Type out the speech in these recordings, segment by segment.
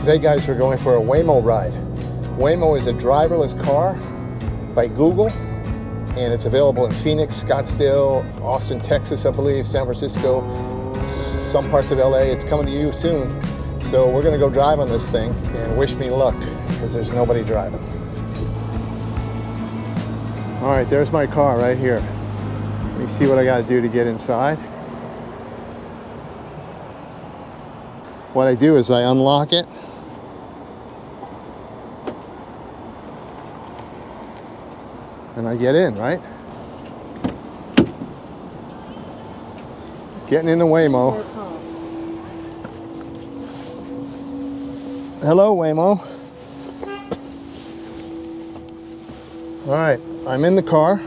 Today, guys, we're going for a Waymo ride. Waymo is a driverless car by Google, and it's available in Phoenix, Scottsdale, Austin, Texas, I believe, San Francisco, some parts of LA. It's coming to you soon. So we're gonna go drive on this thing, and wish me luck, because there's nobody driving. All right, there's my car right here. Let me see what I gotta do to get inside. What I do is I unlock it. And I get in, right? Getting in the Waymo. Hello, Waymo. All right, I'm in the car.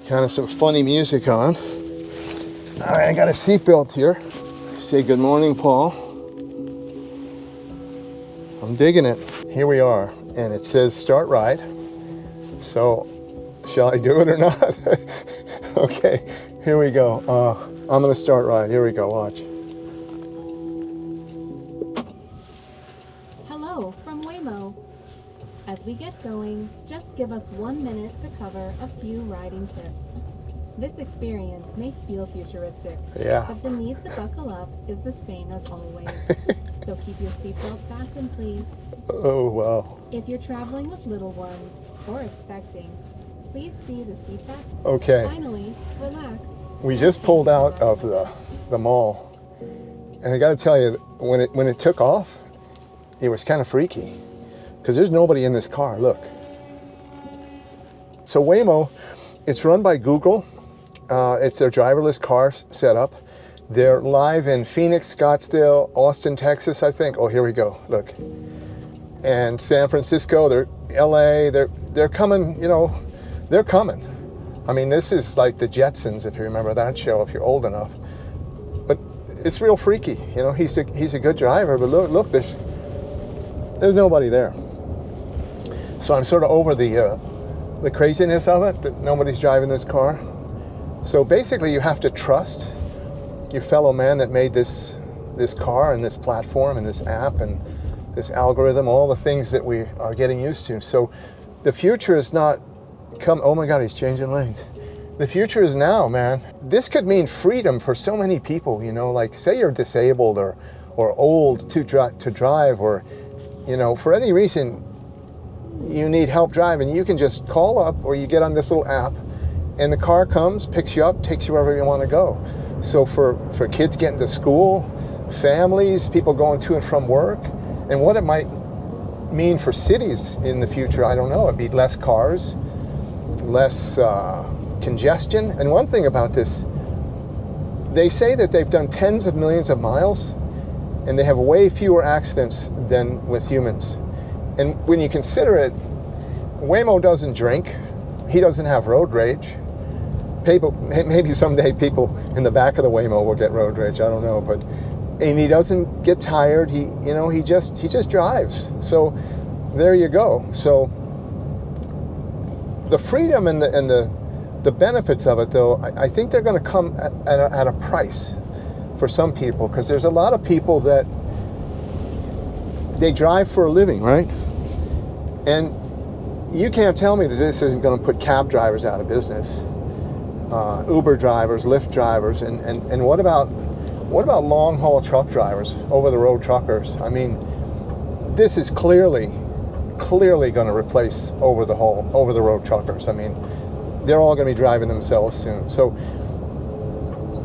Kind of some funny music on. All right, I got a seatbelt here. Say good morning, Paul. I'm digging it. Here we are, and it says start ride. So, shall I do it or not? Okay, here we go. I'm gonna start ride. Here we go, watch. Hello from Waymo. As we get going, just give us 1 minute to cover a few riding tips. This experience may feel futuristic, Yeah. but the need to buckle up is the same as always. So keep your seatbelt fastened, please. Oh, wow. If you're traveling with little ones or expecting, please see the seat back. Okay. Finally, relax. We just pulled out of the mall, and I got to tell you, when it took off, it was kind of freaky, because there's nobody in this car. Look. So Waymo, it's run by Google. It's their driverless car setup. They're live in Phoenix, Scottsdale, Austin, Texas, I think. Oh, here we go. Look. And San Francisco, they're LA, they're coming, you know, they're coming. I mean, this is like the Jetsons, if you remember that show, if you're old enough. But it's real freaky, you know. He's a good driver, but look, there's nobody there. So I'm sort of over the craziness of it, that nobody's driving this car. So basically, you have to trust your fellow man that made this car and this platform and this app and this algorithm, all the things that we are getting used to. So the future is not oh my God, he's changing lanes. The future is now, man. This could mean freedom for so many people, you know, like say you're disabled or old to drive, or, you know, for any reason you need help driving, you can just call up, or you get on this little app, and the car comes, picks you up, takes you wherever you want to go. So for kids getting to school, families, people going to and from work, and what it might mean for cities in the future, I don't know. It'd be less cars, less congestion. And one thing about this, they say that they've done tens of millions of miles, and they have way fewer accidents than with humans. And when you consider it, Waymo doesn't drink. He doesn't have road rage. Maybe someday people in the back of the Waymo will get road rage. I don't know, and he doesn't get tired. He just drives. So there you go. So the freedom and the benefits of it, though, I think they're going to come at a price for some people, because there's a lot of people that they drive for a living, right? And you can't tell me that this isn't going to put cab drivers out of business, Uber drivers, Lyft drivers, and what about long haul truck drivers, over the road truckers? I mean, this is clearly going to replace over the road truckers. I mean, they're all going to be driving themselves soon. So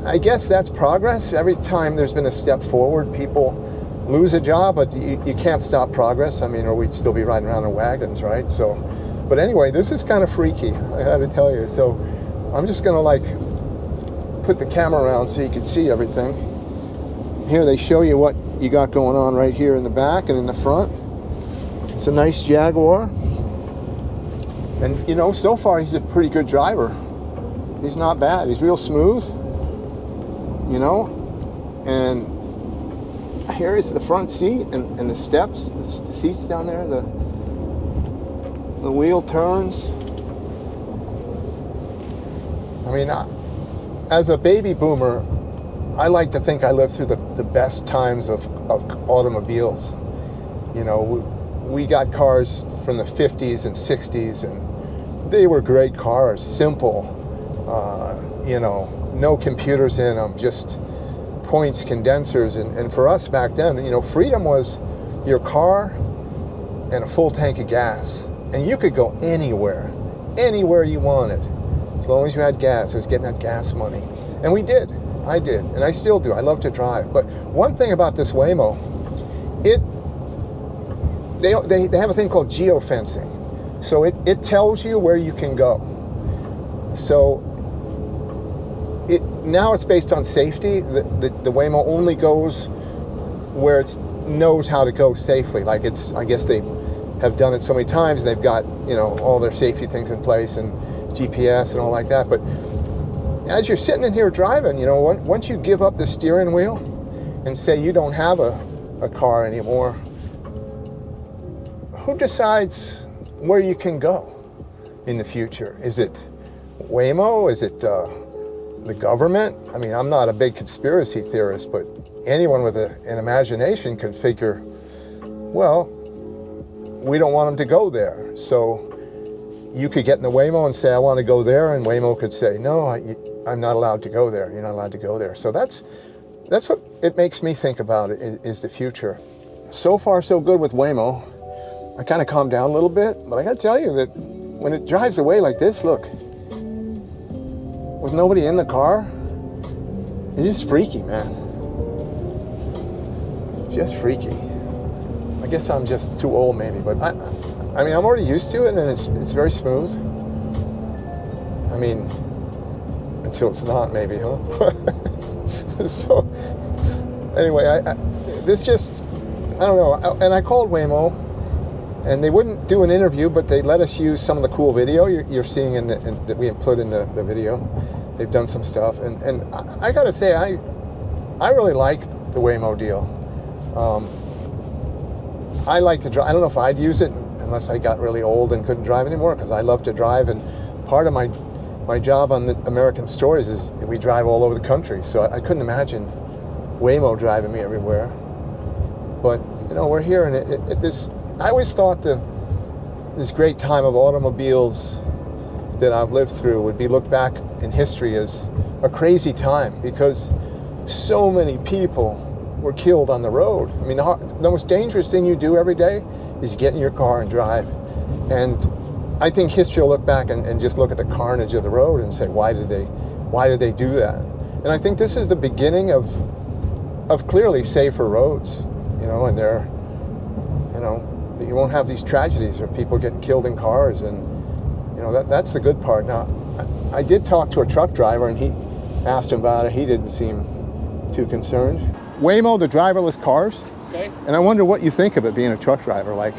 I guess that's progress. Every time there's been a step forward, people lose a job, but you can't stop progress. I mean, or we'd still be riding around in wagons, right? So, but anyway, this is kind of freaky, I had to tell you. So I'm just gonna like put the camera around so you can see everything. Here they show you what you got going on right here in the back and in the front. It's a nice Jaguar. And you know, so far he's a pretty good driver. He's not bad. He's real smooth, you know. And here is the front seat and the steps, the seats down there, the wheel turns. I mean, as a baby boomer, I like to think I lived through the best times of automobiles. You know, we got cars from the 50s and 60s, and they were great cars, simple, you know, no computers in them, just points, condensers. And for us back then, you know, freedom was your car and a full tank of gas. And you could go anywhere you wanted, as long as you had gas. It was getting that gas money. And we did. I did, and I still do. I love to drive. But one thing about this Waymo, they have a thing called geofencing. So it tells you where you can go. So now it's based on safety. The Waymo only goes where it knows how to go safely. Like I guess they have done it so many times, and they've got, you know, all their safety things in place and GPS and all like that. But as you're sitting in here driving, you know, once you give up the steering wheel and say you don't have a car anymore, who decides where you can go in the future? Is it Waymo? Is it the government? I mean, I'm not a big conspiracy theorist, but anyone with an imagination could figure, well, we don't want them to go there. So you could get in the Waymo and say, I want to go there, and Waymo could say, no, I'm not allowed to go there. You're not allowed to go there. So that's what it makes me think about it, is the future. So far, so good with Waymo. I kind of calmed down a little bit, but I got to tell you that when it drives away like this, look, with nobody in the car, it's just freaky, man. It's just freaky. I guess I'm just too old, maybe, but I mean, I'm already used to it, and it's very smooth. I mean, until it's not, maybe, huh? So, anyway, I don't know. And I called Waymo, and they wouldn't do an interview, but they let us use some of the cool video you're seeing that we put in the video. They've done some stuff, and I got to say, I really like the Waymo deal. I like to drive. I don't know if I'd use it unless I got really old and couldn't drive anymore, because I love to drive, and part of my job on the American Stories is we drive all over the country, so I couldn't imagine Waymo driving me everywhere. But, you know, we're here, and I always thought this great time of automobiles that I've lived through would be looked back in history as a crazy time, because so many people were killed on the road. I mean, the most dangerous thing you do every day is get in your car and drive. And I think history will look back and just look at the carnage of the road and say, why did they do that? And I think this is the beginning of clearly safer roads, you know, and you won't have these tragedies of people getting killed in cars, and you know, that's the good part. Now, I did talk to a truck driver, and he asked him about it. He didn't seem too concerned. Waymo, the driverless cars. Okay. And I wonder what you think of it being a truck driver. Like,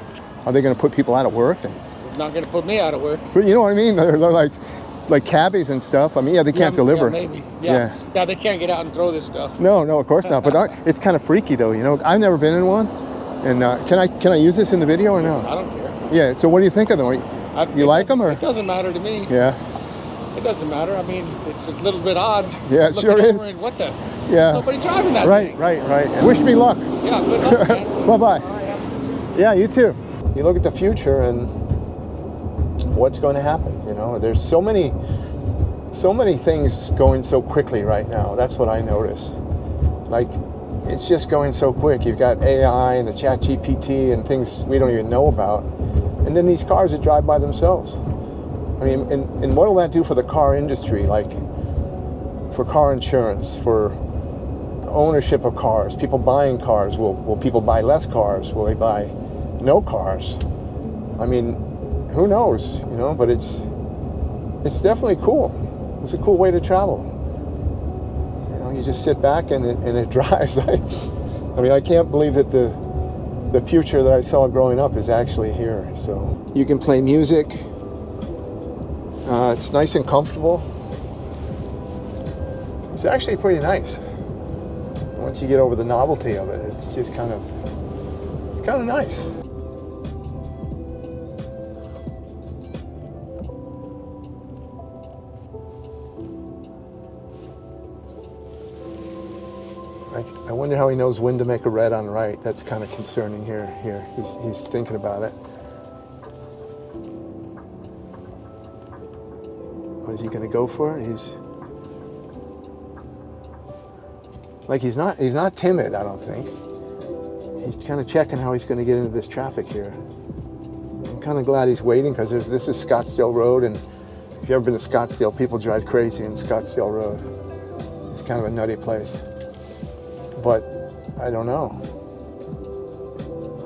are they going to put people out of work? And, It's not going to put me out of work. but you know what I mean? They're like cabbies and stuff. I mean, yeah, they can't deliver. Yeah, maybe. Yeah. Yeah, they can't get out and throw this stuff. No, of course not. But it's kind of freaky, though. You know, I've never been in one. And can I use this in the video or no? I don't care. Yeah. So what do you think of them? You like them, or? It doesn't matter to me. Yeah. It doesn't matter. I mean, it's a little bit odd. Yeah, it sure looking is. over and what the? Yeah. There's nobody driving that thing. Right. And wish me luck. Yeah, good luck, man. Bye-bye. All right, have a good day. Yeah, you too. You look at the future and what's going to happen. You know, there's so many things going so quickly right now. That's what I notice. Like, it's just going so quick. You've got AI and the chat GPT and things we don't even know about. And then these cars that drive by themselves. I mean, and what will that do for the car industry? Like, for car insurance, for ownership of cars, people buying cars. Will people buy less cars? Will they buy no cars? I mean, who knows, you know, but it's definitely cool. It's a cool way to travel. You know, you just sit back and it drives. I mean, I can't believe that the future that I saw growing up is actually here. So you can play music. It's nice and comfortable. It's actually pretty nice. Once you get over the novelty of it, it's just kind of nice. I wonder how he knows when to make a red on right. That's kind of concerning here. He's thinking about it. Oh, is he going to go for it? He's not timid, I don't think. He's kind of checking how he's going to get into this traffic here. I'm kind of glad he's waiting because this is Scottsdale Road, and if you've ever been to Scottsdale, people drive crazy in Scottsdale Road. It's kind of a nutty place. But I don't know.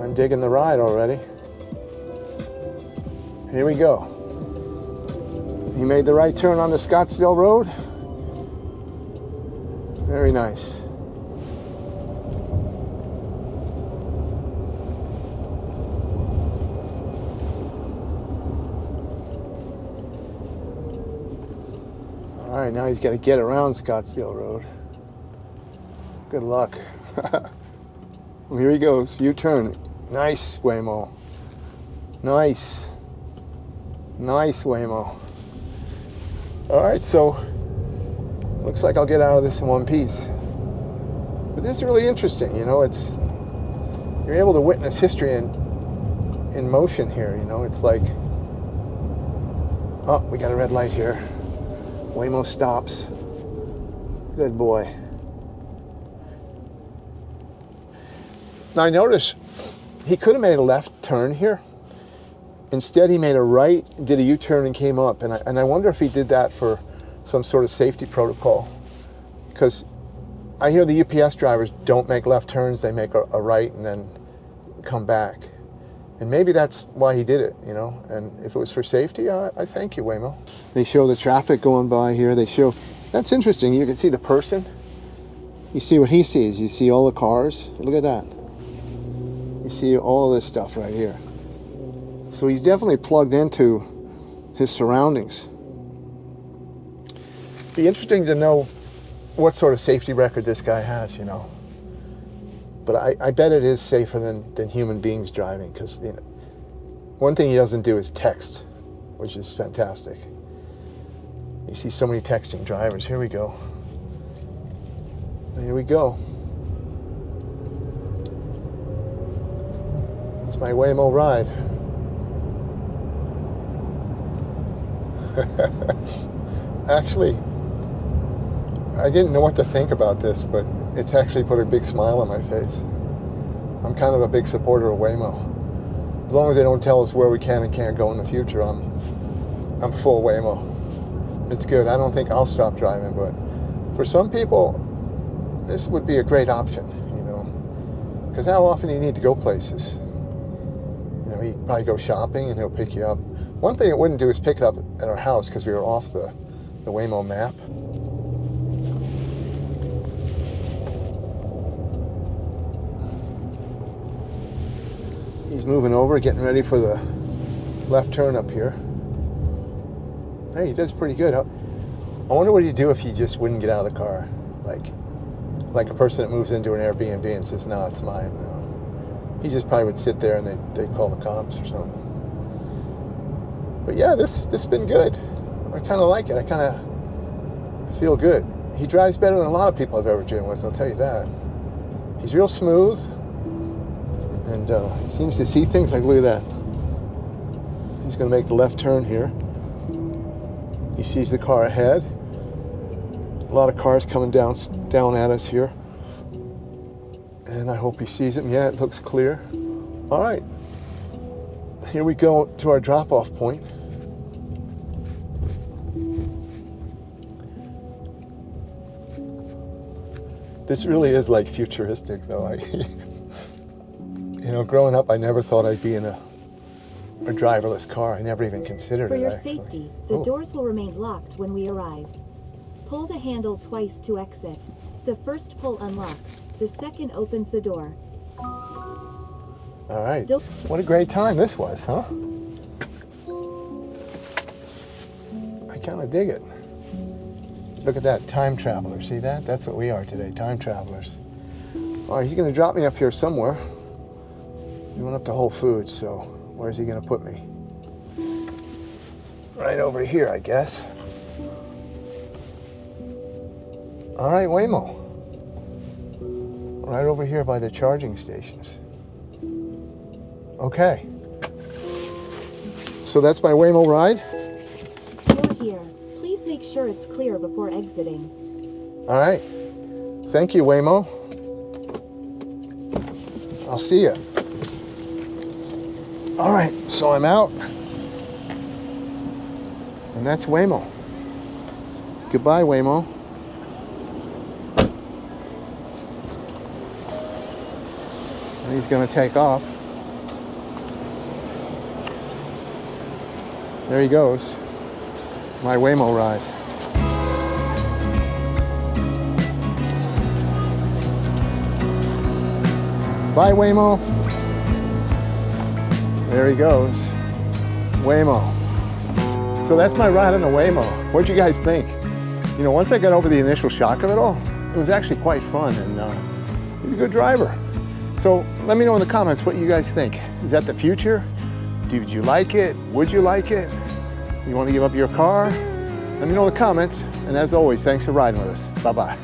I'm digging the ride already. Here we go. He made the right turn on the Scottsdale Road. Very nice. All right, now he's got to get around Scottsdale Road. Good luck. Well, here he goes, U-turn. Nice, Waymo. Nice. Nice, Waymo. All right, so looks like I'll get out of this in one piece. But this is really interesting, you know, you're able to witness history in motion here, you know. It's like, oh, we got a red light here. Waymo stops. Good boy. Now I notice he could have made a left turn here. Instead, he made a right, did a U-turn, and came up. And I wonder if he did that for some sort of safety protocol. Because I hear the UPS drivers don't make left turns, they make a right and then come back. And maybe that's why he did it, you know. And if it was for safety, I thank you, Waymo. They show the traffic going by here. That's interesting. You can see the person. You see what he sees. You see all the cars. Look at that. You see all this stuff right here. So he's definitely plugged into his surroundings. Be interesting to know what sort of safety record this guy has, you know. But I bet it is safer than human beings driving, because, you know, one thing he doesn't do is text, which is fantastic. You see so many texting drivers. Here we go. Here we go. It's my Waymo ride. Actually, I didn't know what to think about this, but it's actually put a big smile on my face. I'm kind of a big supporter of Waymo. As long as they don't tell us where we can and can't go in the future, I'm full Waymo. It's good. I don't think I'll stop driving, but for some people, this would be a great option, you know, because how often do you need to go places? You know, you probably go shopping and he'll pick you up. One thing it wouldn't do is pick it up at our house because we were off the Waymo map. He's moving over, getting ready for the left turn up here. Hey, he does pretty good. I wonder what he'd do if he just wouldn't get out of the car. Like a person that moves into an Airbnb and says, no, it's mine. No. He just probably would sit there and they'd call the cops or something. But yeah, this has been good. I kind of like it. I kind of feel good. He drives better than a lot of people I've ever driven with, I'll tell you that. He's real smooth. And he seems to see things. Like, look at that. He's going to make the left turn here. He sees the car ahead. A lot of cars coming down at us here. And I hope he sees them. Yeah, it looks clear. All right. Here we go to our drop-off point. This really is like futuristic, though. You know, growing up, I never thought I'd be in a driverless car. I never even considered it. For your actually. safety, the doors will remain locked when we arrive. Pull the handle twice to exit. The first pull unlocks. The second opens the door. All right. What a great time this was, huh? I kind of dig it. Look at that, time traveler. See that? That's what we are today, time travelers. All right, he's going to drop me up here somewhere. We went up to Whole Foods, so where's he going to put me? Right over here, I guess. All right, Waymo. right over here by the charging stations. Okay. So that's my Waymo ride. You're here. Please make sure it's clear before exiting. All right. Thank you, Waymo. I'll see you. All right, so I'm out. And that's Waymo. Goodbye, Waymo. And he's gonna take off. There he goes. My Waymo ride. Bye, Waymo. There he goes. Waymo. So that's my ride on the Waymo. What'd you guys think? You know, once I got over the initial shock of it all, it was actually quite fun, and he's a good driver. So let me know in the comments what you guys think. Is that the future? Did you like it? Would you like it? You want to give up your car? Let me know in the comments. And as always, thanks for riding with us. Bye-bye.